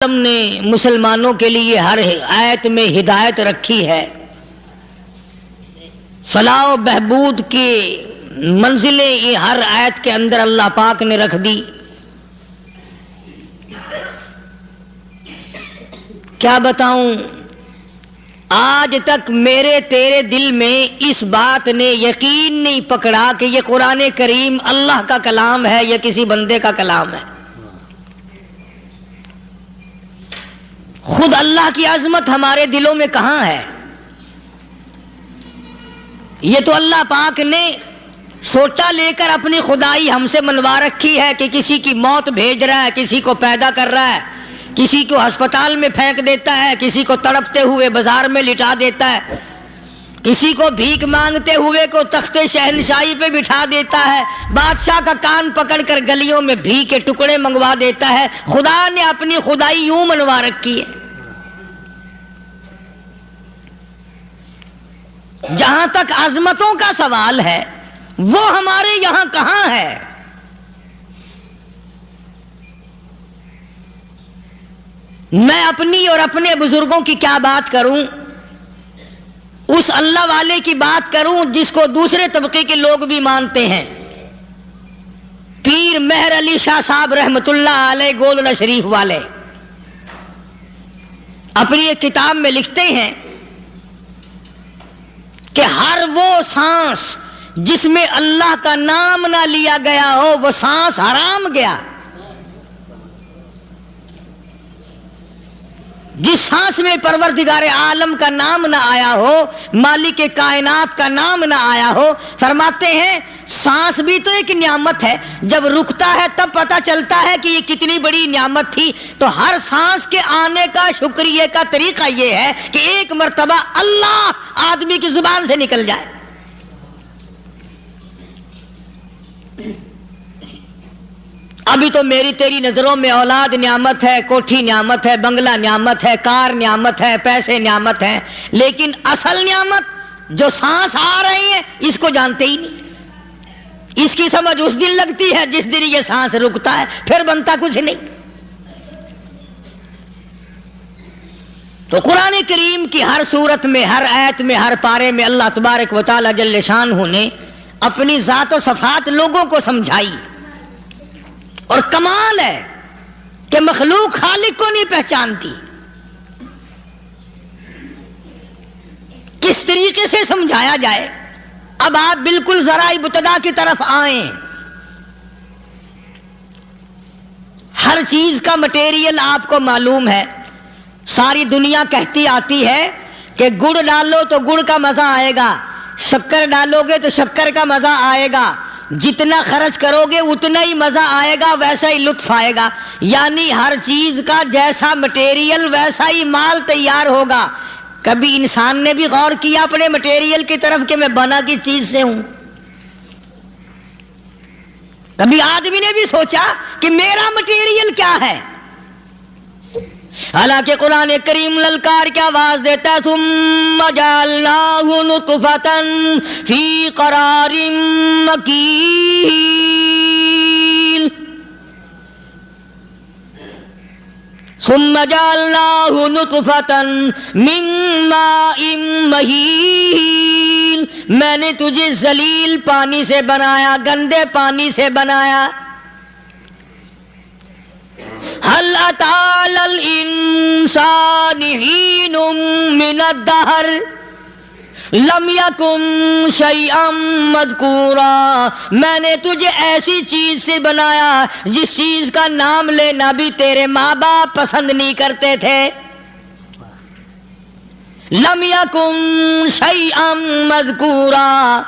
عالم نے مسلمانوں کے لیے ہر آیت میں ہدایت رکھی ہے، فلاح و بہبود کی منزلیں یہ ہر آیت کے اندر اللہ پاک نے رکھ دی۔ کیا بتاؤں، آج تک میرے تیرے دل میں اس بات نے یقین نہیں پکڑا کہ یہ قرآن کریم اللہ کا کلام ہے یا کسی بندے کا کلام ہے۔ خود اللہ کی عظمت ہمارے دلوں میں کہاں ہے؟ یہ تو اللہ پاک نے سوٹا لے کر اپنی خدائی ہم سے منوا رکھی ہے کہ کسی کی موت بھیج رہا ہے، کسی کو پیدا کر رہا ہے، کسی کو ہسپتال میں پھینک دیتا ہے، کسی کو تڑپتے ہوئے بازار میں لٹا دیتا ہے، کسی کو بھیک مانگتے ہوئے کو تخت شہنشاہی پہ بٹھا دیتا ہے، بادشاہ کا کان پکڑ کر گلیوں میں بھیک کے ٹکڑے منگوا دیتا ہے۔ خدا نے اپنی خدائی یوں منوا رکھی ہے۔ جہاں تک عظمتوں کا سوال ہے وہ ہمارے یہاں کہاں ہے؟ میں اپنی اور اپنے بزرگوں کی کیا بات کروں، اس اللہ والے کی بات کروں جس کو دوسرے طبقے کے لوگ بھی مانتے ہیں۔ پیر مہر علی شاہ صاحب رحمت اللہ علیہ گولڈا شریف والے اپنی ایک کتاب میں لکھتے ہیں کہ ہر وہ سانس جس میں اللہ کا نام نہ لیا گیا ہو وہ سانس حرام گیا۔ جس سانس میں پروردگار عالم کا نام نہ آیا ہو، مالک کائنات کا نام نہ آیا ہو، فرماتے ہیں سانس بھی تو ایک نعمت ہے، جب رکتا ہے تب پتہ چلتا ہے کہ یہ کتنی بڑی نعمت تھی۔ تو ہر سانس کے آنے کا شکریہ کا طریقہ یہ ہے کہ ایک مرتبہ اللہ آدمی کی زبان سے نکل جائے۔ ابھی تو میری تیری نظروں میں اولاد نعمت ہے، کوٹھی نعمت ہے، بنگلہ نعمت ہے، کار نعمت ہے، پیسے نعمت ہیں، لیکن اصل نعمت جو سانس آ رہی ہے اس کو جانتے ہی نہیں۔ اس کی سمجھ اس دن لگتی ہے جس دن یہ سانس رکتا ہے، پھر بنتا کچھ نہیں۔ تو قرآن کریم کی ہر صورت میں، ہر آیت میں، ہر پارے میں اللہ تبارک و تعالی جل شانہ نے اپنی ذات و صفات لوگوں کو سمجھائی۔ اور کمال ہے کہ مخلوق خالق کو نہیں پہچانتی۔ کس طریقے سے سمجھایا جائے؟ اب آپ بالکل ذرا ابتدا کی طرف آئیں۔ ہر چیز کا مٹیریل آپ کو معلوم ہے۔ ساری دنیا کہتی آتی ہے کہ گڑ ڈالو تو گڑ کا مزہ آئے گا، شکر ڈالو گے تو شکر کا مزہ آئے گا، جتنا خرچ کرو گے اتنا ہی مزہ آئے گا، ویسا ہی لطف آئے گا۔ یعنی ہر چیز کا جیسا مٹیریل ویسا ہی مال تیار ہوگا۔ کبھی انسان نے بھی غور کیا اپنے مٹیریل کی طرف کہ میں بنا کس چیز سے ہوں؟ کبھی آدمی نے بھی سوچا کہ میرا مٹیریل کیا ہے؟ حالانکہ قرآن کریم للکار کی آواز دیتا ہے ثم جعلناہ نطفۃ فی قرار مکین، ثم جعلناہ نطفۃ من ماء مہین، میں نے تجھے ذلیل پانی سے بنایا، گندے پانی سے بنایا۔ هل أتى على الإنسان حين من الدهر لم يكن شيئا مذكورا، میں نے تجھے ایسی چیز سے بنایا جس چیز کا نام لینا بھی تیرے ماں باپ پسند نہیں کرتے تھے۔ لم يكن شيئا مذكورا،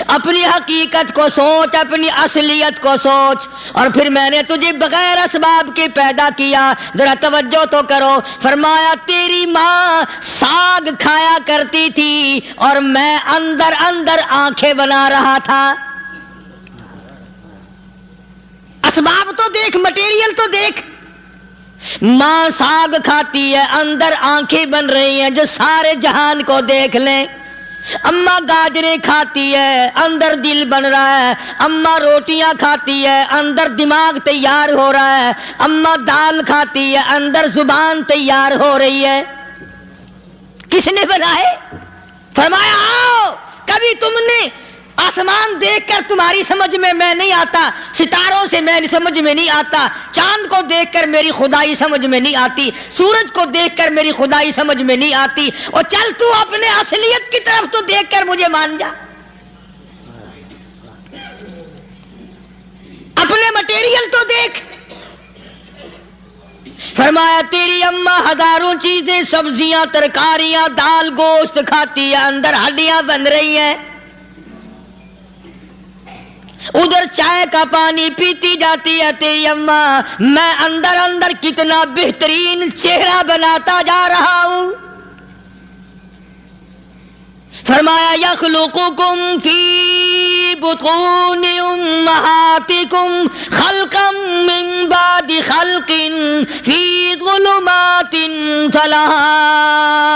اپنی حقیقت کو سوچ، اپنی اصلیت کو سوچ۔ اور پھر میں نے تجھے بغیر اسباب کے پیدا کیا۔ ذرا توجہ تو کرو، فرمایا تیری ماں ساگ کھایا کرتی تھی اور میں اندر اندر آنکھیں بنا رہا تھا۔ اسباب تو دیکھ، مٹیریل تو دیکھ۔ ماں ساگ کھاتی ہے، اندر آنکھیں بن رہی ہیں جو سارے جہان کو دیکھ لیں۔ اماں گاجریں کھاتی ہے اندر دل بن رہا ہے، اماں روٹیاں کھاتی ہے اندر دماغ تیار ہو رہا ہے، اماں دال کھاتی ہے اندر زبان تیار ہو رہی ہے۔ کس نے بنائے؟ فرمایا آؤ، کبھی تم نے آسمان دیکھ کر تمہاری سمجھ میں نہیں آتا، ستاروں سے میں سمجھ میں نہیں آتا، چاند کو دیکھ کر میری خدائی سمجھ میں نہیں آتی، سورج کو دیکھ کر میری خدائی سمجھ میں نہیں آتی، اور چل تو اپنے اصلیت کی طرف تو دیکھ کر مجھے مان جا، اپنے مٹیریل تو دیکھ۔ فرمایا تیری اماں ہزاروں چیزیں، سبزیاں، ترکاریاں، دال، گوشت کھاتی ہے اندر ہڈیاں بن رہی ہیں، ادھر چائے کا پانی پیتی جاتی ہے تیری اماں، میں اندر اندر کتنا بہترین چہرہ بناتا جا رہا ہوں۔ فرمایا یخلقکم فی بطون امہاتکم خلقا من بعد خلق فی ظلمات ثلاث،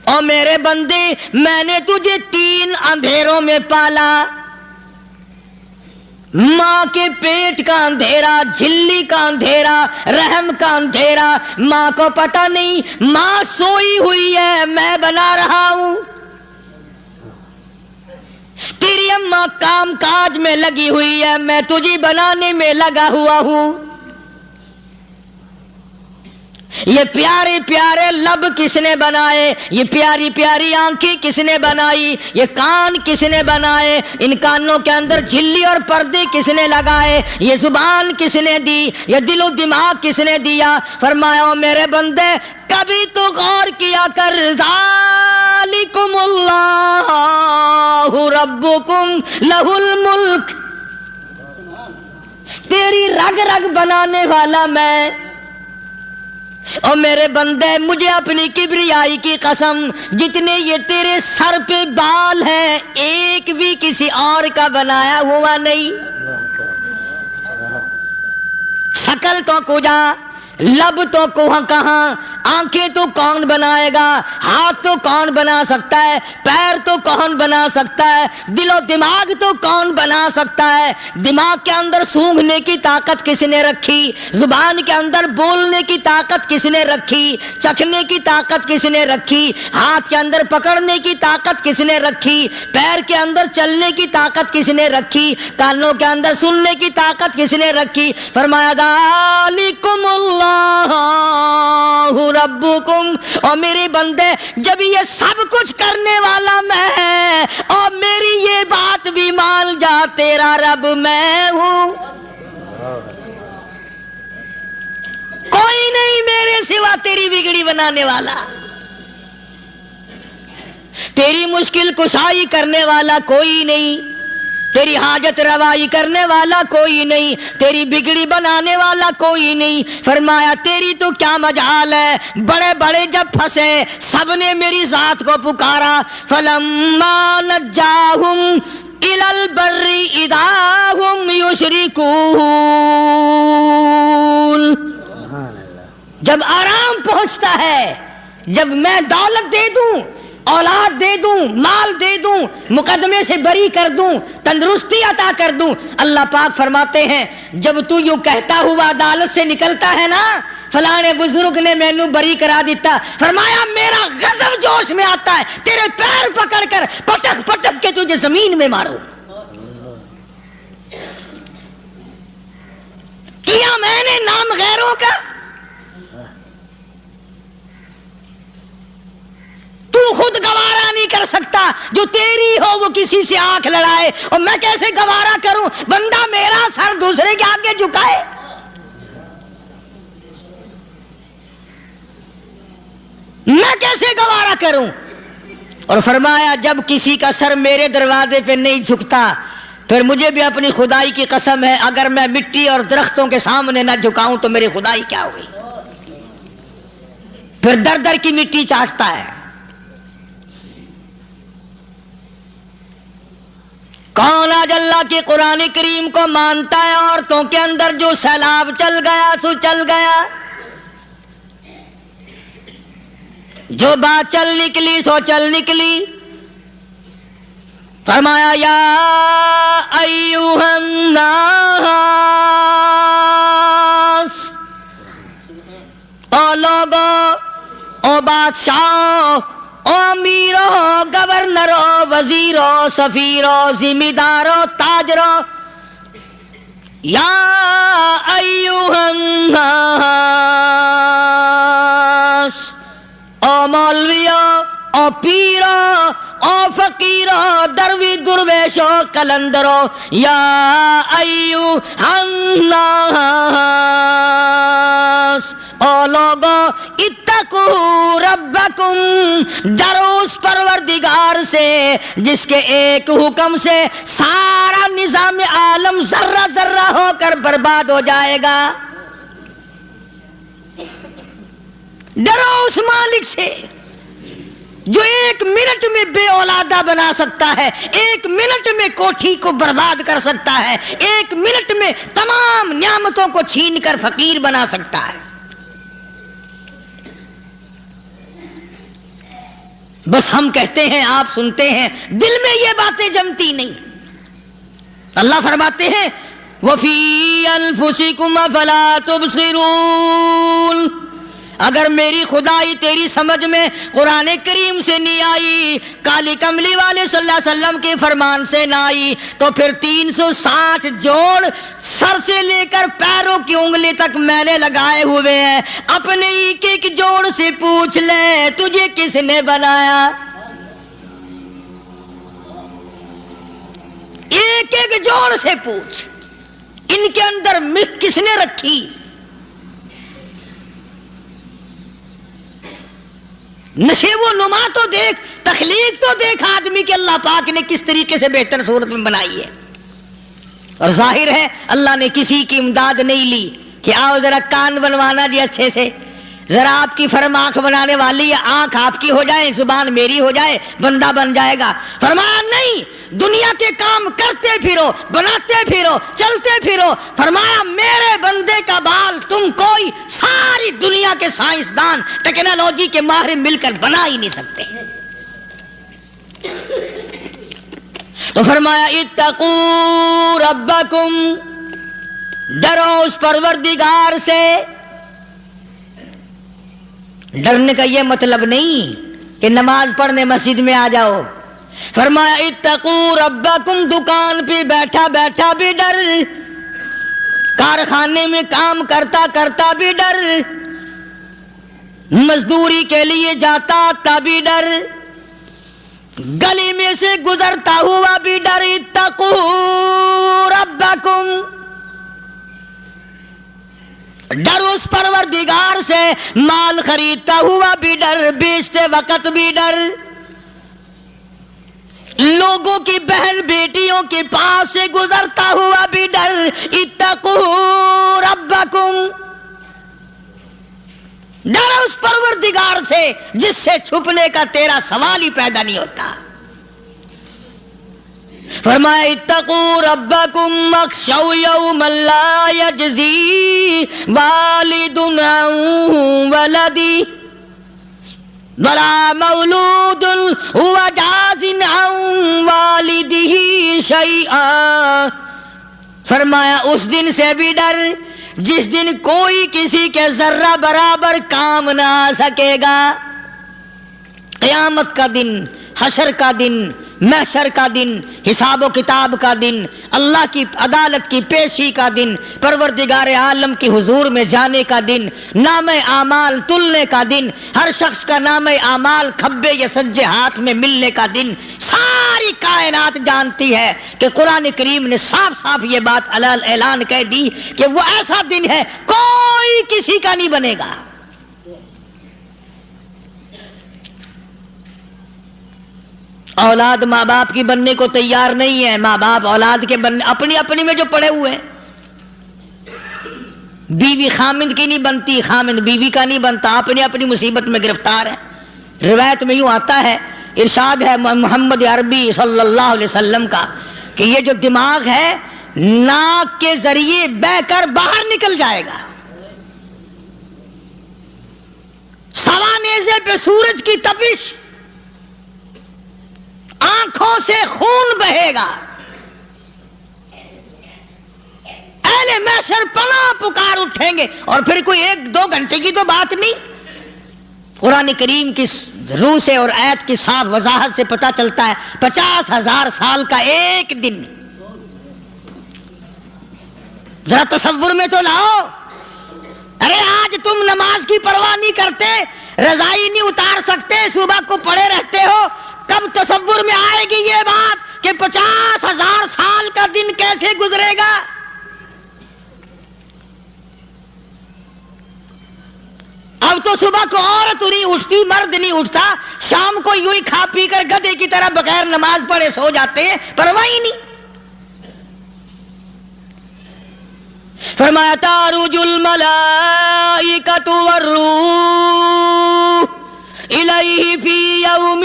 اور میرے بندے میں نے تجھے 3 اندھیروں میں پالا، ماں کے پیٹ کا اندھیرا، جھلی کا اندھیرا، رحم کا اندھیرا، ماں کو پتہ نہیں ماں سوئی ہوئی ہے میں بنا رہا ہوں، تیری اماں کام کاج میں لگی ہوئی ہے میں تجھے بنانے میں لگا ہوا ہوں۔ یہ پیارے پیارے لب کس نے بنائے، یہ پیاری پیاری آنکھیں کس نے بنائی، یہ کان کس نے بنائے، ان کانوں کے اندر جھلی اور پردے کس نے لگائے، یہ زبان کس نے دی، یہ دل و دماغ کس نے دیا۔ فرمایا او میرے بندے کبھی تو غور کیا کر، ذالکم اللہ ربکم لہ الملک، تیری رگ رگ بنانے والا میں، اور میرے بندے مجھے اپنی کبریائی کی قسم، جتنے یہ تیرے سر پہ بال ہیں ایک بھی کسی اور کا بنایا ہوا نہیں، شکل تو کجا، لب تو کہاں، آنکھیں تو کون بنائے گا، ہاتھ تو کون بنا سکتا ہے، پیر تو کون بنا سکتا ہے، دل و دماغ تو کون بنا سکتا ہے، دماغ کے اندر سونگھنے کی طاقت کس نے رکھی، زبان کے اندر بولنے کی طاقت کس نے رکھی، چکھنے کی طاقت کس نے رکھی، ہاتھ کے اندر پکڑنے کی طاقت کس نے رکھی، پیر کے اندر چلنے کی طاقت کس نے رکھی، کانوں کے اندر سننے کی طاقت کس نے رکھی۔ فرمایا ذالکم اللہ ربکم، اور میرے بندے جب یہ سب کچھ کرنے والا میں اور میری یہ بات بھی مان جا تیرا رب میں ہوں، کوئی نہیں میرے سوا تیری بگڑی بنانے والا، تیری مشکل کشائی کرنے والا کوئی نہیں، تیری حاجت روائی کرنے والا کوئی نہیں، تیری بگڑی بنانے والا کوئی نہیں۔ فرمایا تیری تو کیا مجال ہے، بڑے بڑے جب پھنسے سب نے میری ذات کو پکارا، فلما نجاہم الی البر اذا ہم یشرکون، جب آرام پہنچتا ہے، جب میں دولت دے دوں، اولاد دے دوں، مال دے دوں، مقدمے سے بری کر دوں، تندرستی عطا کر دوں، اللہ پاک فرماتے ہیں جب تو یوں کہتا ہوا عدالت سے نکلتا ہے نا، فلانے بزرگ نے مینوں بری کرا دیتا، فرمایا میرا غضب جوش میں آتا ہے، تیرے پیر پکڑ کر پٹک پٹک کے تجھے زمین میں مارو۔ کیا میں نے نام غیروں کا، تو خود گوارا نہیں کر سکتا، جو تیری ہو وہ کسی سے آنکھ لڑائے، اور میں کیسے گوارا کروں بندہ میرا سر دوسرے کے آگے جھکائے۔ میں کیسے گوارا کروں؟ اور فرمایا جب کسی کا سر میرے دروازے پہ نہیں جھکتا، پھر مجھے بھی اپنی خدائی کی قسم ہے اگر میں مٹی اور درختوں کے سامنے نہ جھکاؤں تو میری خدائی کیا ہوئی؟ پھر در در کی مٹی چاٹتا ہے۔ کون آج اللہ کے قرآن کریم کو مانتا ہے؟ عورتوں کے اندر جو سیلاب چل گیا سو چل گیا، جو بات چل نکلی سو چل نکلی. فرمایا یا ایھا الناس، او لوگو، او بادشاہو، او امیرو، گورنرو، وزیرو، سفیرو، ذمہ دارو، تاجرو، یا ایھا الناس، او مولویو، او پیرو، او فقیرو، دروی درویشو، کلندرو، یا ایھا الناس، او لوگو، اتقوا ربکم، ڈرو اس پروردگار سے جس کے ایک حکم سے سارا نظام عالم ذرہ ذرہ ہو کر برباد ہو جائے گا. ڈرو اس مالک سے جو ایک منٹ میں بے اولادہ بنا سکتا ہے، ایک منٹ میں کوٹھی کو برباد کر سکتا ہے، ایک منٹ میں تمام نعمتوں کو چھین کر فقیر بنا سکتا ہے. بس ہم کہتے ہیں، آپ سنتے ہیں، دل میں یہ باتیں جمتی نہیں. اللہ فرماتے ہیں وَفِي أَنفُسِكُمْ أَفَلَا تُبْصِرُونَ. اگر میری خدائی تیری سمجھ میں قرآن کریم سے نہیں آئی، کالی کملی والے صلی اللہ علیہ وسلم کے فرمان سے نہ آئی، تو پھر 360 جوڑ سر سے لے کر پیروں کی انگلی تک میں نے لگائے ہوئے ہیں. اپنے ایک ایک جوڑ سے پوچھ لے تجھے کس نے بنایا. ایک ایک جوڑ سے پوچھ، ان کے اندر ملک کس نے رکھی. نشیب و نما تو دیکھ، تخلیق تو دیکھ آدمی کے اللہ پاک نے کس طریقے سے بہتر صورت میں بنائی ہے. اور ظاہر ہے اللہ نے کسی کی امداد نہیں لی کہ آؤ ذرا کان بنوانا جی اچھے سے، ذرا آپ کی فرم آنکھ بنانے والی ہے، آنکھ آپ کی ہو جائے، زبان میری ہو جائے، بندہ بن جائے گا. فرمایا نہیں، دنیا کے کام کرتے پھرو، بناتے پھرو، چلتے پھرو. فرمایا میرے بندے کا بال تم کوئی ساری دنیا کے سائنسدان ٹیکنالوجی کے ماہر مل کر بنا ہی نہیں سکتے. تو فرمایا اتقوا ربکم، ڈرو اس پروردگار سے. ڈرنے کا یہ مطلب نہیں کہ نماز پڑھنے مسجد میں آ جاؤ. فرمایا اتقوا ربکم، دکان پہ بیٹھا بیٹھا بھی ڈر، کارخانے میں کام کرتا کرتا بھی ڈر، مزدوری کے لیے جاتا تبھی ڈر، گلی میں سے گزرتا ہوا بھی ڈر. اتقوا ربکم، ڈر اس پروردگار سے. مال خریدتا ہوا بھی ڈر، بیچتے وقت بھی ڈر، لوگوں کی بہن بیٹیوں کے پاس سے گزرتا ہوا بھی ڈر. اتقوا ربکم، ڈر اس پروردگار سے جس سے چھپنے کا تیرا سوال ہی پیدا نہیں ہوتا. فرمایا اتقوا ربکم واخشوا یوما لا یجزی والد عن ولدہ ولا مولود هو جاز عن والدہ شیئا. فرمایا اس دن سے بھی ڈر جس دن کوئی کسی کے ذرہ برابر کام نہ آ سکے گا. قیامت کا دن، حشر کا دن، محشر کا دن، حساب و کتاب کا دن، اللہ کی عدالت کی پیشی کا دن، پروردگار عالم کی حضور میں جانے کا دن، نام اعمال تلنے کا دن، ہر شخص کا نام اعمال کھبے یا سجے ہاتھ میں ملنے کا دن. ساری کائنات جانتی ہے کہ قرآن کریم نے صاف صاف یہ بات اعلان کہہ دی کہ وہ ایسا دن ہے کوئی کسی کا نہیں بنے گا. اولاد ماں باپ کی بننے کو تیار نہیں ہے، ماں باپ اولاد کے بننے اپنی اپنی میں جو پڑے ہوئے ہیں. بیوی خامند کی نہیں بنتی، خامند بیوی کا نہیں بنتا، اپنی اپنی مصیبت میں گرفتار ہے. روایت میں یوں آتا ہے، ارشاد ہے محمد عربی صلی اللہ علیہ وسلم کا کہ یہ جو دماغ ہے ناک کے ذریعے بہہ کر باہر نکل جائے گا. سوانے نیزے پہ سورج کی تپش، آنکھوں سے خون بہے گا، اہل محشر پناہ پکار اٹھیں گے، اور پھر کوئی 1-2 گھنٹے کی تو بات نہیں۔ قرآن کریم کی روح سے اور آیت کی صاف وضاحت سے پتہ چلتا ہے 50,000 سال کا ایک دن۔ ذرا تصور میں تو لاؤ، ارے آج تم نماز کی پرواہ نہیں کرتے، رضائی نہیں اتار سکتے، صبح کو پڑے رہتے ہو، کب تصور میں آئے گی یہ بات کہ 50,000 سال کا دن کیسے گزرے گا؟ اب تو صبح کو عورت نہیں اٹھتی، مرد نہیں اٹھتا، شام کو یوں ہی کھا پی کر گدھے کی طرح بغیر نماز پڑھے سو جاتے ہیں، پرواہ ہی نہیں۔ فرمایا تعرج الملائکۃ والروح الیہ فی یوم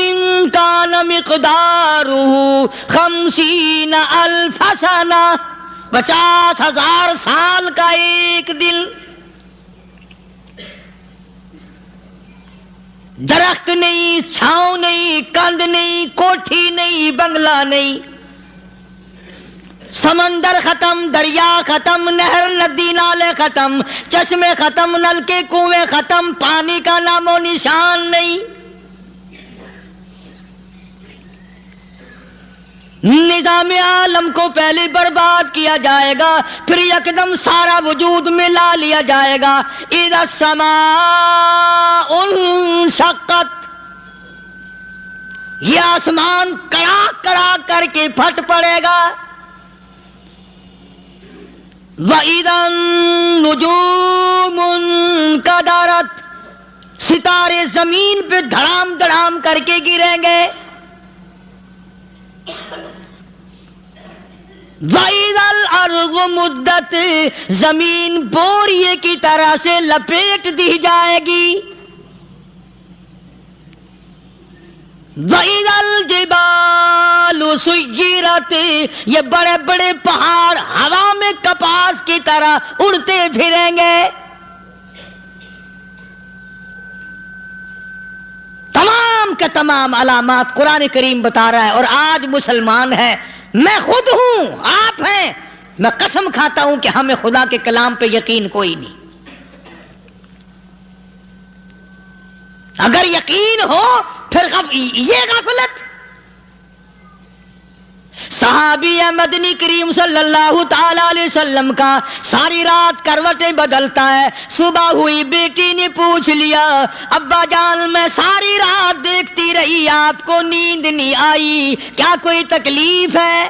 کان مقدارہ 50,000 سنہ، 50,000 سال کا ایک دن۔ درخت نہیں، چھاؤں نہیں، کند نہیں، کوٹھی نہیں، بنگلہ نہیں، سمندر ختم، دریا ختم، نہر ندی نالے ختم، چشمے ختم، نلکے کنویں ختم، پانی کا نام و نشان نہیں۔ نظام عالم کو پہلے برباد کیا جائے گا، پھر یکدم سارا وجود ملا لیا جائے گا۔ اذا السماء انشقت، یہ آسمان کڑاک کڑاک کر کے پھٹ پڑے گا۔ وَإِذَا النُّجُومُ انْكَدَرَتْ، ستارے زمین پہ دھڑام دھڑام کر کے گریں گے۔ وَإِذَا الْأَرْضُ مُدَّتْ، زمین بوریے کی طرح سے لپیٹ دی جائے گی۔ وَإِذَا الْجِبَالُ سُيِّرَتْ، یہ بڑے بڑے پہاڑ ہوا میں کپاس کی طرح اڑتے پھریں گے۔ تمام کے تمام علامات قرآن کریم بتا رہا ہے، اور آج مسلمان ہے، میں خود ہوں، آپ ہیں، میں قسم کھاتا ہوں کہ ہمیں خدا کے کلام پہ یقین کوئی نہیں۔ اگر یقین ہو پھر یہ غفلت۔ صحابی مدنی کریم صلی اللہ تعالی علیہ وسلم کا ساری رات کروٹیں بدلتا ہے، صبح ہوئی بیٹی نے پوچھ لیا، ابا جان میں ساری رات دیکھتی رہی، آپ کو نیند نہیں آئی، کیا کوئی تکلیف ہے؟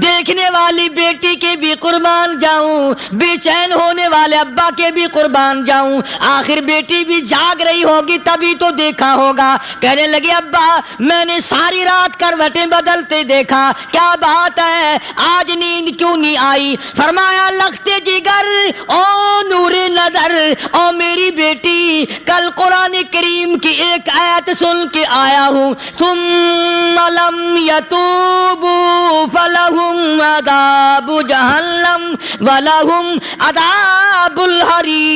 دیکھنے والی بیٹی کے بھی قربان جاؤں، بے چین ہونے والے ابا کے بھی قربان جاؤں، آخر بیٹی بھی جاگ رہی ہوگی تبھی تو دیکھا ہوگا۔ کہنے لگے ابا میں نے ساری رات کروٹیں بدلتے دیکھا، کیا بات ہے، آج نیند کیوں نہیں آئی؟ فرمایا لختے جگر او نور نظر، او میری بیٹی کل قرآن کریم کی ایک آیت سن کے آیا ہوں، ثم لم یتوبوا فلہم عذاب جہنم ولہم عذاب الحریق۔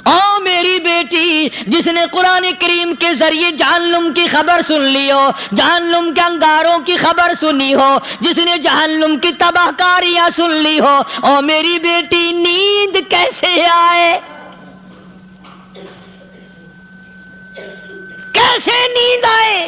او میری بیٹی جس نے قرآن کریم کے ذریعے جہنم کی خبر سن لی ہو، جہنم کے انگاروں کی خبر سنی ہو، جس نے جہنم کی تباہ کاریاں سن لی ہو، او میری بیٹی نیند کیسے آئے؟ کیسے نیند آئے؟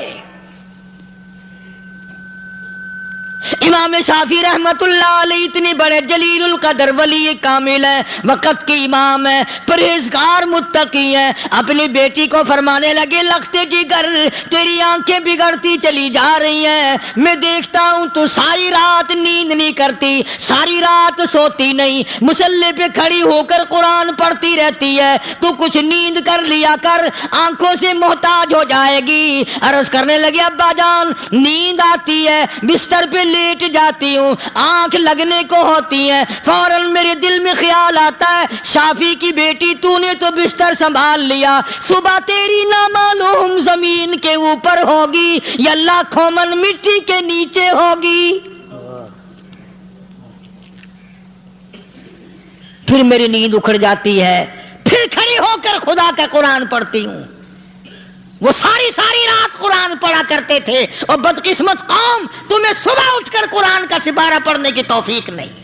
امام شافعی رحمت اللہ علیہ اتنے بڑے جلیل القدر ولی کامل ہیں، وقت کے امام ہیں، پرہیزگار متقی ہیں، اپنی بیٹی کو فرمانے لگے لختے جگر تیری آنکھیں بگڑتی چلی جا رہی ہیں، میں دیکھتا ہوں تو ساری رات نیند نہیں کرتی، ساری رات سوتی نہیں، مصلی پہ کھڑی ہو کر قرآن پڑھتی رہتی ہے، تو کچھ نیند کر لیا کر، آنکھوں سے محتاج ہو جائے گی۔ عرض کرنے لگے ابا جان نیند آتی ہے، بستر پہ لیٹ جاتی ہوں، آنکھ لگنے کو ہوتی ہے، فوراً میرے دل میں خیال آتا ہے شافی کی بیٹی تو نے تو بستر سنبھال لیا، صبح تیری نامعلوم زمین کے اوپر ہوگی یا لاکھوں من مٹی کے نیچے ہوگی۔ پھر میری نیند اکھڑ جاتی ہے، پھر کھڑی ہو کر خدا کا قرآن پڑھتی ہوں۔ وہ ساری رات قرآن پڑھا کرتے تھے، اور بدقسمت قوم، تمہیں صبح اٹھ کر قرآن کا سپارہ پڑھنے کی توفیق نہیں ہے۔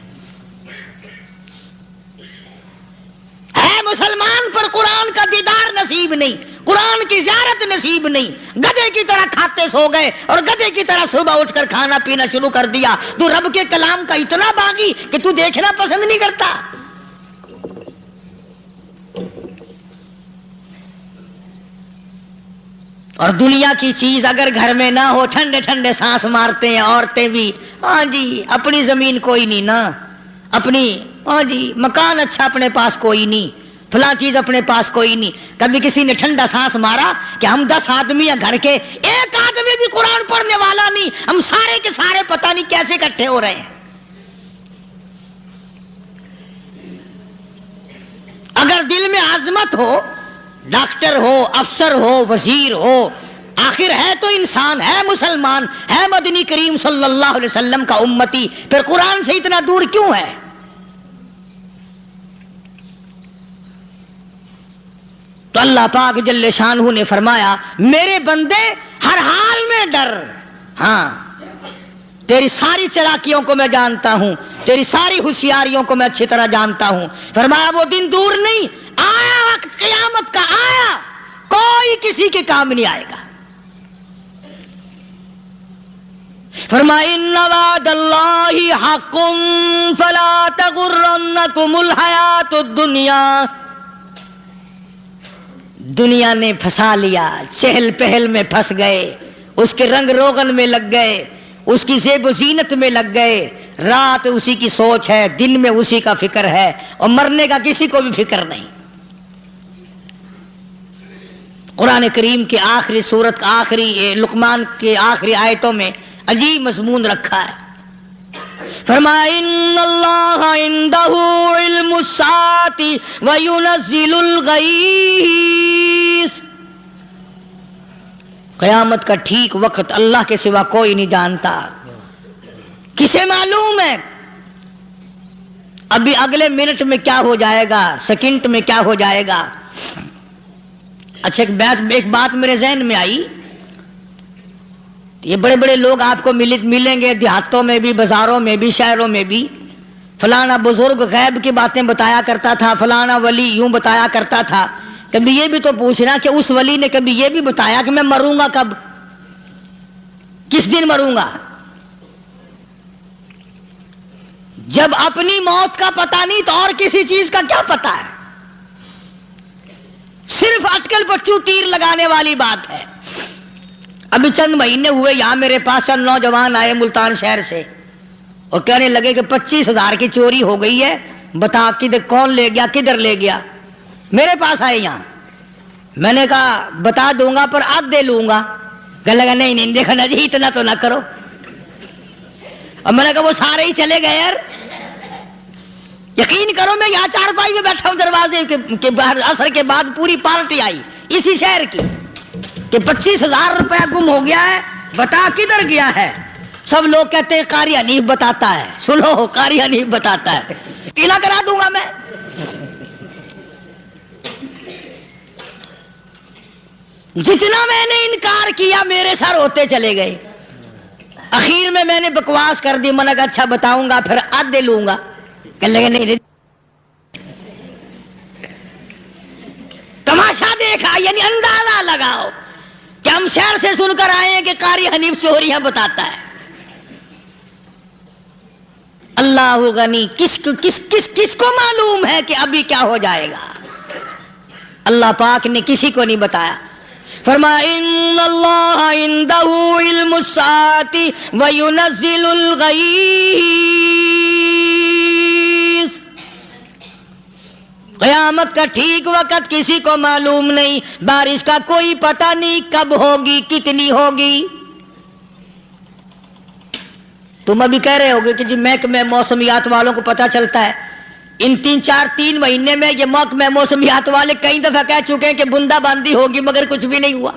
مسلمان پر قرآن کا دیدار نصیب نہیں، قرآن کی زیارت نصیب نہیں، گدھے کی طرح کھاتے سو گئے اور گدھے کی طرح صبح اٹھ کر کھانا پینا شروع کر دیا۔ تو رب کے کلام کا اتنا باغی کہ تو دیکھنا پسند نہیں کرتا۔ اور دنیا کی چیز اگر گھر میں نہ ہو، ٹھنڈے ٹھنڈے سانس مارتے ہیں عورتیں بھی، ہاں جی اپنی زمین کوئی نہیں نا، اپنی ہاں جی مکان اچھا اپنے پاس کوئی نہیں، فلاں چیز اپنے پاس کوئی نہیں۔ کبھی کسی نے ٹھنڈا سانس مارا کہ ہم 10 آدمی ہیں گھر کے، ایک آدمی بھی قرآن پڑھنے والا نہیں، ہم سارے کے سارے پتہ نہیں کیسے اکٹھے ہو رہے ہیں۔ اگر دل میں عظمت ہو، ڈاکٹر ہو، افسر ہو، وزیر ہو، آخر ہے تو انسان، ہے مسلمان، ہے مدنی کریم صلی اللہ علیہ وسلم کا امتی، پھر قرآن سے اتنا دور کیوں ہے؟ تو اللہ پاک جل شانہ نے فرمایا میرے بندے ہر حال میں ڈر، ہاں تیری ساری چلاکیوں کو میں جانتا ہوں، تیری ساری ہوشیاریوں کو میں اچھی طرح جانتا ہوں۔ فرمایا وہ دن دور نہیں، آیا وقت قیامت کا، آیا، کوئی کسی کے کام نہیں آئے گا۔ فرمایا ان وعد اللہ حق فلا تغرنکم الحیات الدنیا۔ دنیا نے پھنسا لیا، چہل پہل میں پھنس گئے، اس کے رنگ روغن میں لگ گئے، اس کی زیب و زینت میں لگ گئے، رات اسی کی سوچ ہے، دن میں اسی کا فکر ہے، اور مرنے کا کسی کو بھی فکر نہیں۔ قرآن کریم کی آخری سورت کا آخری لقمان کے آخری آیتوں میں عجیب مضمون رکھا ہے۔ فرمایا ان اللہ عندہ علم الساعۃ وینزل الغیث۔ قیامت کا ٹھیک وقت اللہ کے سوا کوئی نہیں جانتا۔ کسے معلوم ہے ابھی اگلے منٹ میں کیا ہو جائے گا، سیکنڈ میں کیا ہو جائے گا؟ اچھا ایک بات میرے ذہن میں آئی، یہ بڑے بڑے لوگ آپ کو ملیں گے دیہاتوں میں بھی، بازاروں میں بھی، شہروں میں بھی، فلانا بزرگ غیب کی باتیں بتایا کرتا تھا، فلانا ولی یوں بتایا کرتا تھا۔ کبھی یہ بھی تو پوچھنا کہ اس ولی نے کبھی یہ بھی بتایا کہ میں مروں گا کب، کس دن مروں گا؟ جب اپنی موت کا پتہ نہیں تو اور کسی چیز کا کیا پتہ ہے؟ صرف اٹکل پچو تیر لگانے والی بات ہے۔ ابھی چند مہینے ہوئے یہاں میرے پاس چند نوجوان آئے ملتان شہر سے، اور کہنے لگے کہ 25,000 کی چوری ہو گئی ہے، بتا کدھر کون لے گیا، کدھر لے گیا؟ میرے پاس آئے یہاں، میں نے کہا بتا دوں گا پر آدھے لوں گا۔ کہنے لگا نہیں دیکھنا جی اتنا تو نہ کرو۔ اور میں نے کہا وہ سارے ہی چلے گئے یار، یقین کرو میں یہاں چارپائی میں بیٹھا ہوں دروازے کے باہر، عصر کے بعد پوری پارٹی آئی اسی شہر کی کہ 25,000 روپیہ گم ہو گیا ہے، بتا کدھر گیا ہے؟ سب لوگ کہتے ہیں قاری حنیف بتاتا ہے، سنو قاری حنیف بتاتا ہے، ٹیلا کرا دوں گا میں۔ جتنا میں نے انکار کیا میرے سر ہوتے چلے گئے، اخیر میں نے بکواس کر دی، میں نے کہا اچھا بتاؤں گا پھر آدھے لوں گا۔ کہنے لگے نہیں، تماشا دیکھا، یعنی اندازہ لگاؤ کہ ہم شہر سے سن کر آئے ہیں کہ قاری حنیف چوریاں بتاتا ہے۔ اللہ غنی، کس کو معلوم ہے کہ ابھی کیا ہو جائے گا؟ اللہ پاک نے کسی کو نہیں بتایا۔ فرمایا ان اللہ عندہ علم الساعۃ وینزل الغیث۔ قیامت کا ٹھیک وقت کسی کو معلوم نہیں، بارش کا کوئی پتہ نہیں کب ہوگی، کتنی ہوگی۔ تم ابھی کہہ رہے ہوگے کہ جی محکمہ موسمیات والوں کو پتہ چلتا ہے، ان 3 مہینے میں یہ محکمہ موسمیات والے کئی دفعہ کہہ چکے ہیں کہ بندہ باندی ہوگی، مگر کچھ بھی نہیں ہوا۔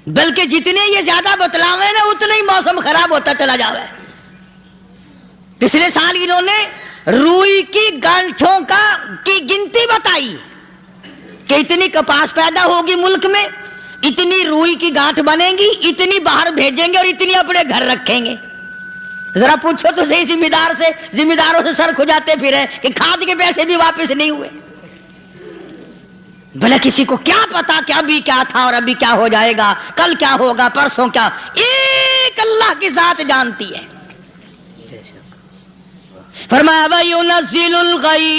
بلکہ جتنے یہ زیادہ بتلاوے نا اتنا ہی موسم خراب ہوتا چلا جاوے۔ پچھلے سال انہوں نے روئی کی گانٹھوں کی گنتی بتائی کہ اتنی کپاس پیدا ہوگی ملک میں، اتنی روئی کی گانٹھ بنے گی، اتنی باہر بھیجیں گے اور اتنی اپنے گھر رکھیں گے۔ ذرا پوچھو تو صحیح ذمہ داروں سے سر کھجاتے پھرے کہ کھاد کے پیسے بھی واپس نہیں ہوئے۔ بھلا کسی کو کیا پتا کہ ابھی کیا تھا اور ابھی کیا ہو جائے گا، کل کیا ہوگا، پرسوں کیا، ایک اللہ کی ذات جانتی ہے۔ فرمایا وَيُنَزِّلُ الْغَيْثَ،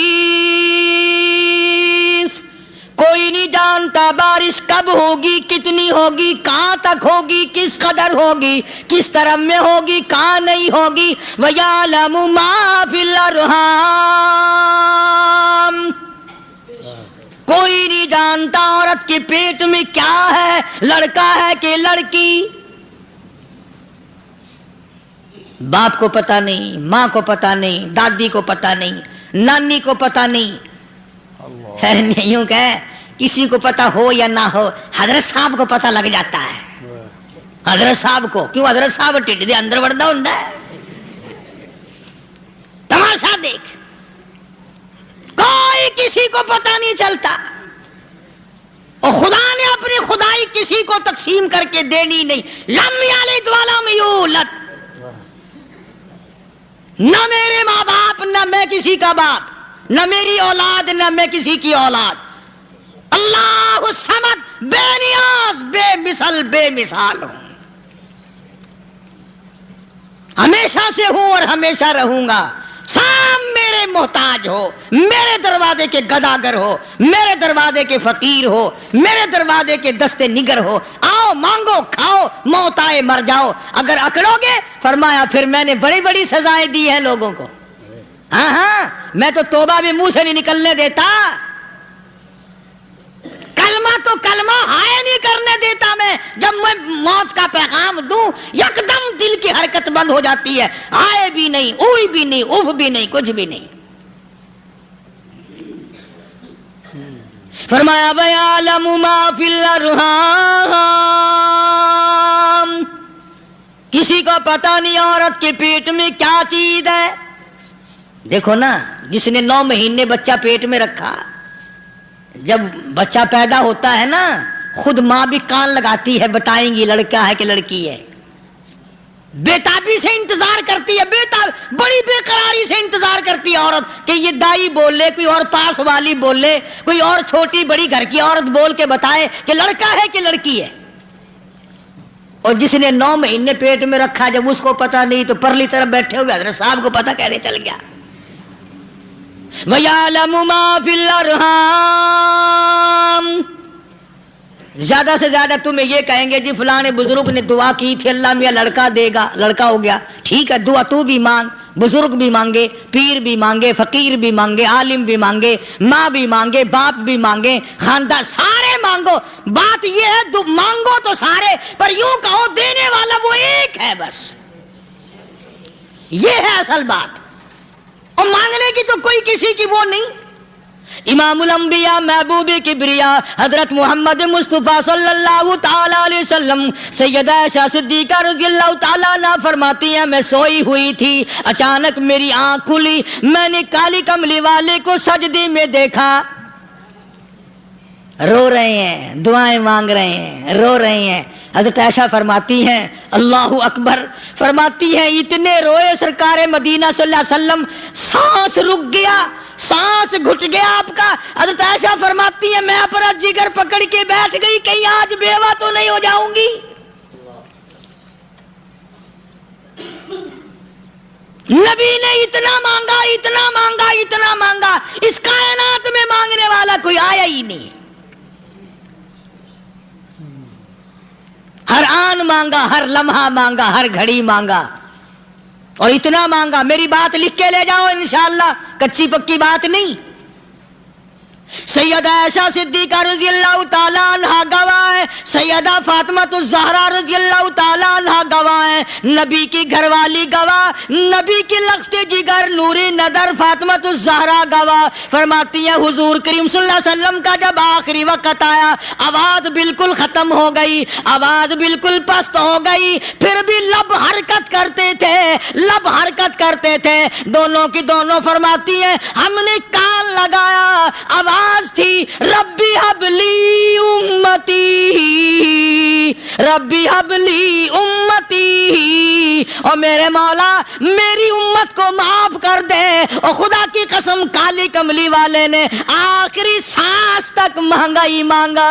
کوئی نہیں جانتا بارش کب ہوگی، کتنی ہوگی، کہاں تک ہوگی، کس قدر ہوگی، کس طرف میں ہوگی، کہاں نہیں ہوگی۔ وَيَعْلَمُ مَا فِي الْأَرْحَامِ، کوئی نہیں جانتا عورت کے پیٹ میں کیا ہے، لڑکا ہے کہ لڑکی۔ باپ کو پتا نہیں، ماں کو پتا نہیں، دادی کو پتا نہیں، نانی کو پتا نہیں، یوں کہ کسی کو پتا ہو یا نہ ہو، حضرت صاحب کو پتا لگ جاتا ہے۔ حضرت صاحب کو کیوں؟ حضرت صاحب ٹھڈ دے اندر وڑدا ہوندا ہے۔ تماشا دیکھ، کوئی کسی کو پتا نہیں چلتا، اور خدا نے اپنی خدائی کسی کو تقسیم کر کے دینی نہیں۔ لم یلد ولم یولد، نہ میرے ماں باپ، نہ میں کسی کا باپ، نہ میری اولاد، نہ میں کسی کی اولاد۔ اللہ الصمد، بے نیاز، بے مثل، بے مثال ہوں، ہمیشہ سے ہوں اور ہمیشہ رہوں گا۔ سب میرے محتاج ہو، میرے دروازے کے گداگر ہو، میرے دروازے کے فقیر ہو، میرے دروازے کے دستے نگر ہو، آؤ مانگو کھاؤ، موت آئے مر جاؤ۔ اگر اکڑو گے، فرمایا پھر میں نے بڑی بڑی سزائیں دی ہیں لوگوں کو۔ ہاں میں تو توبہ بھی منہ سے نہیں نکلنے دیتا، کلمہ تو کلمہ ہائے نہیں کرنے دیتا میں۔ جب میں موت کا پیغام دوں، یکدم دل کی حرکت بند ہو جاتی ہے، ہائے بھی نہیں، اوئی بھی نہیں، اف بھی نہیں، کچھ بھی نہیں۔ فرمایا وَيَعْلَمُ مَا فِي الْأَرْحَامِ، کسی کو پتا نہیں عورت کے پیٹ میں کیا چیز ہے۔ دیکھو نا، جس نے 9 مہینے بچہ پیٹ میں رکھا، جب بچہ پیدا ہوتا ہے نا، خود ماں بھی کان لگاتی ہے، بتائیں گی لڑکا ہے کہ لڑکی ہے۔ بےتابی سے انتظار کرتی ہے، بڑی بے قراری سے انتظار کرتی ہے عورت کہ یہ دائی بول لے، کوئی اور پاس والی بول لے، کوئی اور چھوٹی بڑی گھر کی عورت بول کے بتائے کہ لڑکا ہے کہ لڑکی ہے۔ اور جس نے 9 مہینے پیٹ میں رکھا، جب اس کو پتا نہیں تو پرلی طرف بیٹھے ہوئے حضرت صاحب کو پتا کیسے چل گیا۔ وَيَعْلَمُ مَا فِي الْأَرْحَامِ، زیادہ سے زیادہ تمہیں یہ کہیں گے جی فلاں بزرگ نے دعا کی تھی، اللہ میاں لڑکا دے گا، لڑکا ہو گیا، ٹھیک ہے، دعا تو بھی مانگ، بزرگ بھی مانگے، پیر بھی مانگے، فقیر بھی مانگے، عالم بھی مانگے، ماں بھی مانگے، باپ بھی مانگے، خاندان سارے مانگو۔ بات یہ ہے مانگو تو سارے، پر یوں کہو دینے والا وہ ایک ہے، بس یہ ہے اصل بات، اور مانگنے کی تو کوئی کسی کی وہ نہیں۔ امام الانبیاء محبوب کبریا حضرت محمد مصطفیٰ صلی اللہ تعالی علیہ وسلم سیدہ عائشہ صدیقہ رضی اللہ تعالیٰ عنہ فرماتی ہیں، میں سوئی ہوئی تھی، اچانک میری آنکھ کھلی، میں نے کالی کملی والے کو سجدے میں دیکھا، رو رہے ہیں، دعائیں مانگ رہے ہیں، رو رہے ہیں۔ حضرت عائشہ فرماتی ہیں اللہ اکبر، فرماتی ہیں اتنے روئے سرکار مدینہ صلی اللہ علیہ وسلم، سانس رک گیا، سانس گھٹ گیا آپ کا۔ حضرت عائشہ فرماتی ہیں میں اپنا جگر پکڑ کے بیٹھ گئی، کہیں آج بیوہ تو نہیں ہو جاؤں گی۔ نبی نے اتنا مانگا، اتنا مانگا، اتنا مانگا، اس کائنات میں مانگنے والا کوئی آیا ہی نہیں۔ ہر آن مانگا، ہر لمحہ مانگا، ہر گھڑی مانگا، اور اتنا مانگا۔ میری بات لکھ کے لے جاؤ انشاءاللہ، کچی پکی بات نہیں۔ سیدہ عائشہ صدیقہ رضی اللہ تعالیٰ عنہ گواہ ہے، سیدہ فاطمہ الزہرا رضی اللہ تعالیٰ عنہ گواہ ہے، نبی کی گھر والی گواہ، نبی کی لخت جگر نوری نظر فاطمہ الزہرا گواہ، فرماتی ہیں حضور کریم صلی اللہ علیہ وسلم کا جب آخری وقت آیا، آواز بالکل ختم ہو گئی، آواز بالکل پست ہو گئی، پھر بھی لب حرکت کرتے تھے دونوں کی دونوں فرماتی ہیں ہم نے کان لگایا، آواز تھی ربی حبلی امتی، اور میرے مولا میری امت کو معاف کر دے۔ اور خدا کی قسم کالی کملی والے نے آخری سانس تک مہنگائی مانگا۔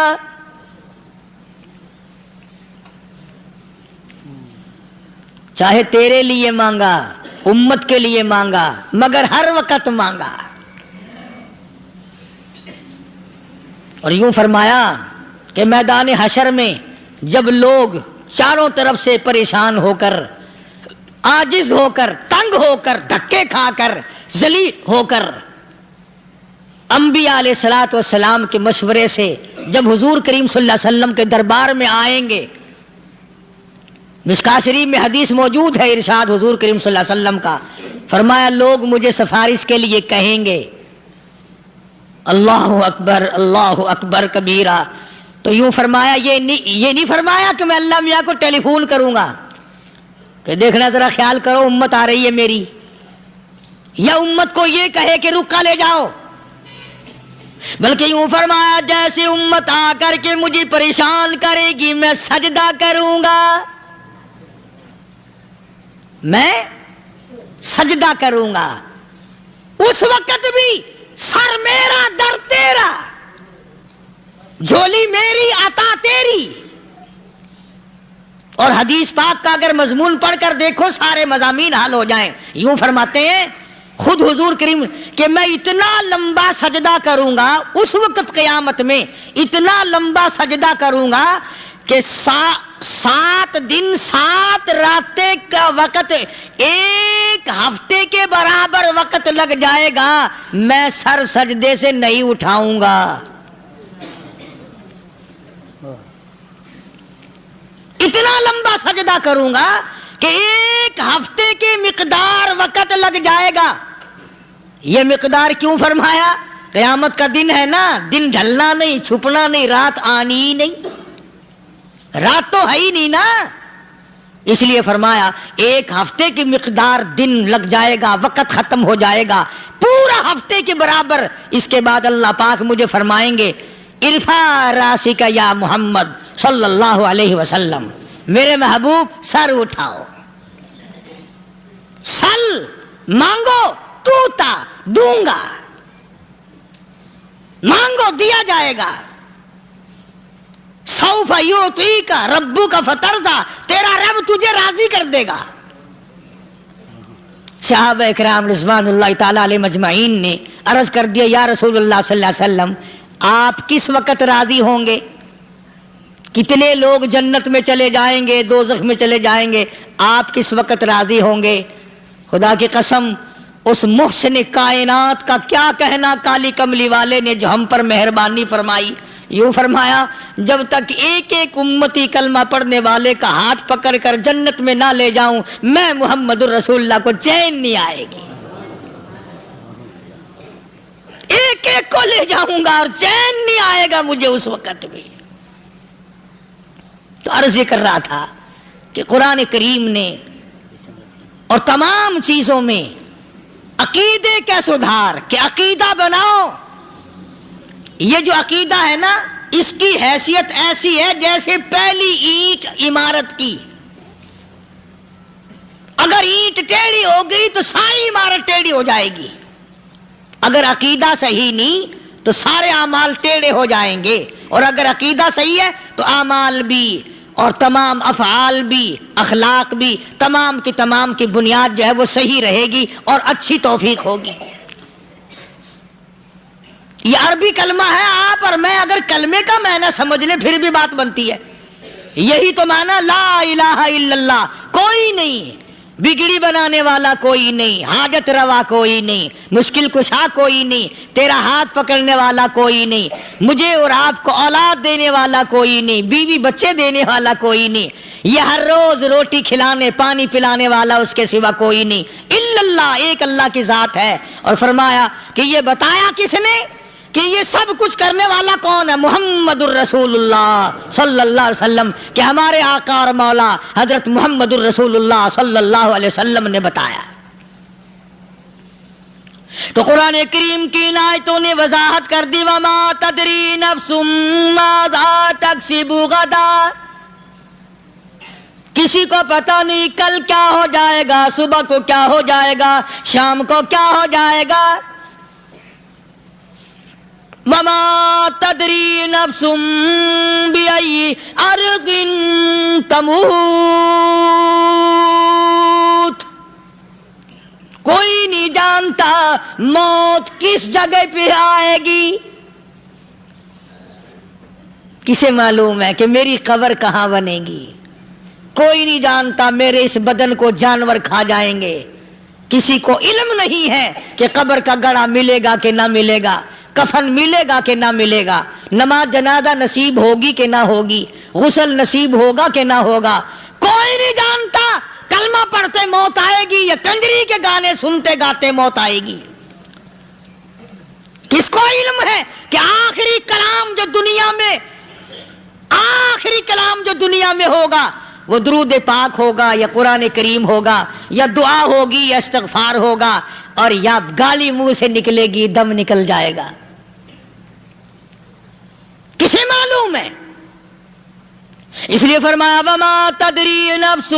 چاہے تیرے لیے مانگا، امت کے لیے مانگا، مگر ہر وقت مانگا۔ اور یوں فرمایا کہ میدان حشر میں جب لوگ چاروں طرف سے پریشان ہو کر، عاجز ہو کر، تنگ ہو کر، دھکے کھا کر، ذلیل ہو کر، انبیاء علیہ الصلوۃ والسلام کے مشورے سے جب حضور کریم صلی اللہ علیہ وسلم کے دربار میں آئیں گے، مشکاۃ شریف میں حدیث موجود ہے، ارشاد حضور کریم صلی اللہ علیہ وسلم کا، فرمایا لوگ مجھے سفارش کے لیے کہیں گے اللہ اکبر کبیرہ، تو یوں فرمایا یہ نہیں فرمایا کہ میں اللہ میاں کو ٹیلی فون کروں گا کہ دیکھنا ذرا خیال کرو امت آ رہی ہے میری، یا امت کو یہ کہے کہ رکا لے جاؤ، بلکہ یوں فرمایا جیسے امت آ کر کے مجھے پریشان کرے گی میں سجدہ کروں گا، میں سجدہ کروں گا، اس وقت بھی سر میرا در تیرا، جھولی میری عطا تیری۔ اور حدیث پاک کا اگر مضمون پڑھ کر دیکھو سارے مضامین حل ہو جائیں۔ یوں فرماتے ہیں خود حضور کریم کہ میں اتنا لمبا سجدہ کروں گا اس وقت قیامت میں، اتنا لمبا سجدہ کروں گا کہ 7 دن 7 راتیں کا وقت 1 ہفتے کے برابر وقت لگ جائے گا، میں سر سجدے سے نہیں اٹھاؤں گا۔ اتنا لمبا سجدہ کروں گا کہ 1 ہفتے کی مقدار وقت لگ جائے گا۔ یہ مقدار کیوں فرمایا؟ قیامت کا دن ہے نا، دن ڈھلنا نہیں، چھپنا نہیں، رات آنی ہی نہیں، رات تو ہے ہی نہیں نا، اس لیے فرمایا 1 ہفتے کی مقدار دن لگ جائے گا، وقت ختم ہو جائے گا پورا ہفتے کے برابر۔ اس کے بعد اللہ پاک مجھے فرمائیں گے ارفع راسک یا محمد صلی اللہ علیہ وسلم، میرے محبوب سر اٹھاؤ، سل مانگو توتا دوں گا، مانگو دیا جائے گا، سوف یعطیک ربک فترضی، تیرا رب تجھے راضی کر دے گا۔ صحابہ اکرام رضوان اللہ تعالی علیہ مجمعین نے عرض کر دیا یا رسول اللہ صلی اللہ علیہ وسلم آپ کس وقت راضی ہوں گے؟ کتنے لوگ جنت میں چلے جائیں گے، دوزخ میں چلے جائیں گے، آپ کس وقت راضی ہوں گے؟ خدا کی قسم اس محسن کائنات کا کیا کہنا کالی کملی والے نے جو ہم پر مہربانی فرمائی۔ یوں فرمایا جب تک ایک ایک امتی کلمہ پڑھنے والے کا ہاتھ پکڑ کر جنت میں نہ لے جاؤں میں محمد الرسول اللہ کو چین نہیں آئے گی، ایک ایک کو لے جاؤں گا اور چین نہیں آئے گا مجھے اس وقت بھی۔ تو عرض یہ کر رہا تھا کہ قرآن کریم نے اور تمام چیزوں میں عقیدے کا سدھار کہ عقیدہ بناؤ، یہ جو عقیدہ ہے نا اس کی حیثیت ایسی ہے جیسے پہلی اینٹ عمارت کی، اگر اینٹ ٹیڑھی ہو گئی تو ساری عمارت ٹیڑھی ہو جائے گی، اگر عقیدہ صحیح نہیں تو سارے اعمال ٹیڑھے ہو جائیں گے، اور اگر عقیدہ صحیح ہے تو اعمال بھی اور تمام افعال بھی اخلاق بھی تمام کی بنیاد جو ہے وہ صحیح رہے گی اور اچھی توفیق ہوگی۔ یہ عربی کلمہ ہے، آپ اور میں اگر کلمے کا معنی سمجھ لیں پھر بھی بات بنتی ہے۔ یہی تو معنی لا الہ الا اللہ، کوئی نہیں بگڑی بنانے والا، کوئی نہیں حاجت روا، کوئی نہیں مشکل کشا، کوئی نہیں تیرا ہاتھ پکڑنے والا، کوئی نہیں مجھے اور آپ کو اولاد دینے والا، کوئی نہیں بیوی بچے دینے والا، کوئی نہیں یہ ہر روز روٹی کھلانے پانی پلانے والا اس کے سوا کوئی نہیں الا اللہ، ایک اللہ کی ذات ہے۔ اور فرمایا کہ یہ بتایا کس نے کہ یہ سب کچھ کرنے والا کون ہے؟ محمد الرسول اللہ صلی اللہ علیہ وسلم، کہ ہمارے آقا اور مولا حضرت محمد الرسول اللہ صلی اللہ علیہ وسلم نے بتایا۔ تو قرآن کریم کی ان آیتوں نے وضاحت کر دی، وما تدری نفس ماذا تکسب غدا، کسی کو پتہ نہیں کل کیا ہو جائے گا، صبح کو کیا ہو جائے گا، شام کو کیا ہو جائے گا۔ وما تدری نفس بأي أرض تموت، کوئی نہیں جانتا موت کس جگہ پہ آئے گی۔ کسے معلوم ہے کہ میری قبر کہاں بنے گی؟ کوئی نہیں جانتا میرے اس بدن کو جانور کھا جائیں گے۔ کسی کو علم نہیں ہے کہ قبر کا گڑھا ملے گا کہ نہ ملے گا، کفن ملے گا کہ نہ ملے گا، نماز جنازہ نصیب ہوگی کہ نہ ہوگی، غسل نصیب ہوگا کہ نہ ہوگا، کوئی نہیں جانتا۔ کلمہ پڑھتے موت آئے گی یا کنجری کے گانے سنتے گاتے موت آئے گی؟ کس کو علم ہے کہ آخری کلام جو دنیا میں ہوگا وہ درود پاک ہوگا یا قرآن کریم ہوگا یا دعا ہوگی یا استغفار ہوگا، اور یا گالی منہ سے نکلے گی، دم نکل جائے گا؟ کسے معلوم ہے؟ اس لیے فرمایا وما تدری نفس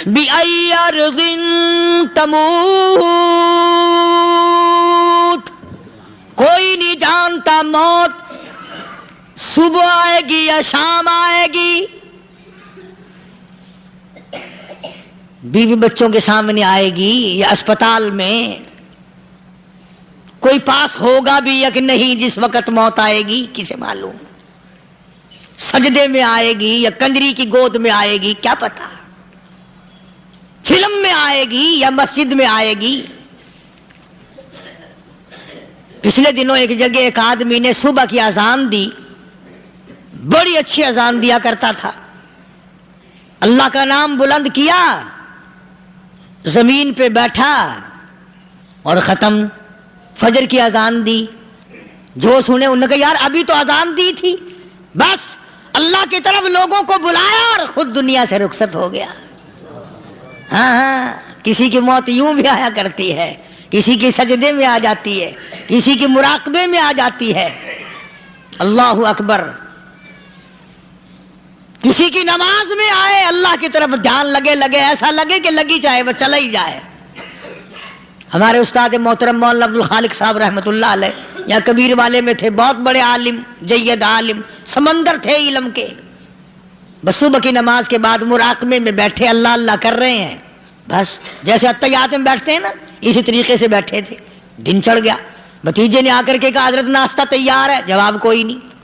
بأي أرض تموت، کوئی نہیں جانتا موت صبح آئے گی یا شام آئے گی، بیوی بچوں کے سامنے آئے گی یا اسپتال میں، کوئی پاس ہوگا بھی یا کہ نہیں جس وقت موت آئے گی؟ کسے معلوم؟ سجدے میں آئے گی یا کنجری کی گود میں آئے گی؟ کیا پتا؟ فلم میں آئے گی یا مسجد میں آئے گی؟ پچھلے دنوں ایک جگہ ایک آدمی نے صبح کی اذان دی، بڑی اچھی اذان دیا کرتا تھا، اللہ کا نام بلند کیا، زمین پہ بیٹھا اور ختم۔ فجر کی اذان دی، جو سنے انہوں نے کہا یار ابھی تو اذان دی تھی، بس اللہ کی طرف لوگوں کو بلایا اور خود دنیا سے رخصت ہو گیا۔ ہاں، کسی کی موت یوں بھی آیا کرتی ہے، کسی کی سجدے میں آ جاتی ہے، کسی کی مراقبے میں آ جاتی ہے۔ اللہ اکبر۔ کسی کی نماز میں آئے، اللہ کی طرف دھیان لگے ایسا لگے کہ لگی جائے وہ چلا ہی جائے۔ ہمارے استاد محترم مولانا عبد الخالق صاحب رحمۃ اللہ علیہ یا کبیر والے میں تھے، بہت بڑے عالم، جید عالم، سمندر تھے علم کے۔ بس صبح کی نماز کے بعد مراقبے میں بیٹھے، اللہ اللہ کر رہے ہیں، بس جیسے اتحیات میں بیٹھتے ہیں نا، اسی طریقے سے بیٹھے تھے۔ دن چڑھ گیا، بھتیجے نے آ کر کے کہا حضرت ناشتہ تیار ہے، جواب کوئی نہیں۔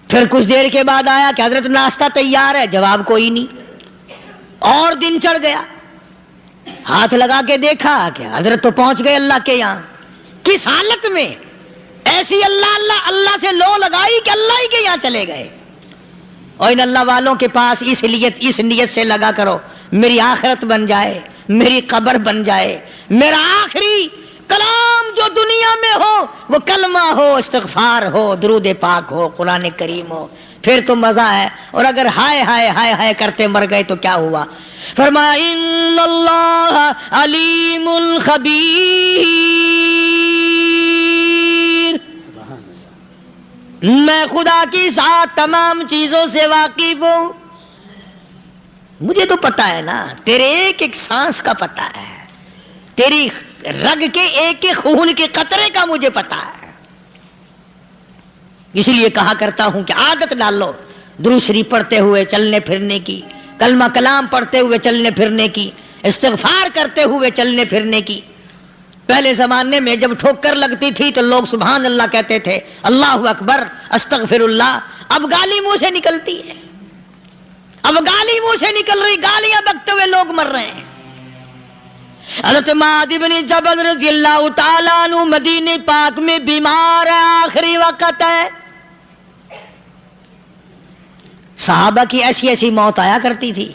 پھر کچھ دیر کے بعد آیا کہ حضرت ناشتہ تیار ہے، جواب کوئی نہیں۔ اور دن چڑھ گیا، ہاتھ لگا کے دیکھا کہ حضرت تو پہنچ گئے اللہ کے یہاں۔ کس حالت میں؟ ایسی اللہ اللہ اللہ سے لو لگائی کہ اللہ ہی کے یہاں چلے گئے۔ اور ان اللہ والوں کے پاس اس نیت سے لگا کرو، میری آخرت بن جائے، میری قبر بن جائے، میرا آخری کلام جو دنیا میں ہو وہ کلمہ ہو، استغفار ہو، درود پاک ہو، قرآن کریم ہو، پھر تو مزہ ہے۔ اور اگر ہائے ہائے ہائے ہائے کرتے مر گئے تو کیا ہوا؟ فرمایا ان اللہ علیم خبیر، میں خدا کی ذات تمام چیزوں سے واقف ہوں۔ مجھے تو پتا ہے نا، تیرے ایک ایک سانس کا پتا ہے، تیری رگ کے ایک ایک خون کے قطرے کا مجھے پتا ہے۔ اس لیے کہا کرتا ہوں کہ عادت ڈال لو درود شریف پڑھتے ہوئے چلنے پھرنے کی، کلمہ کلام پڑھتے ہوئے چلنے پھرنے کی، استغفار کرتے ہوئے چلنے پھرنے کی۔ پہلے زمانے میں جب ٹھوکر لگتی تھی تو لوگ سبحان اللہ کہتے تھے، اللہ اکبر، استغفر اللہ۔ اب گالی منہ سے نکلتی ہے، اب گالی منہ سے نکل رہی، گالیاں بکتے ہوئے لوگ مر رہے ہیں۔ حضرت معاذ بن جبل رضی اللہ تعالیٰ عنہ مدینہ پاک میں بیمار ہے، آخری وقت ہے۔ صحابہ کی ایسی ایسی موت آیا کرتی تھی،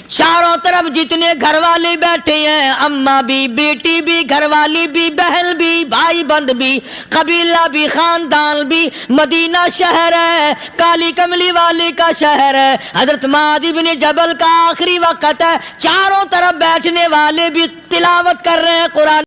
چاروں طرف جتنے گھر والے بیٹھے ہیں، اماں بھی، بیٹی بھی، گھر والی بھی، بہن بھی، بھائی بند بھی، قبیلہ بھی، خاندان بھی، مدینہ شہر ہے، کالی کملی والے کا شہر ہے، حضرت معاذ بن جبل کا آخری وقت ہے، چاروں طرف بیٹھنے والے بھی تلاوت کر رہے ہیں قرآن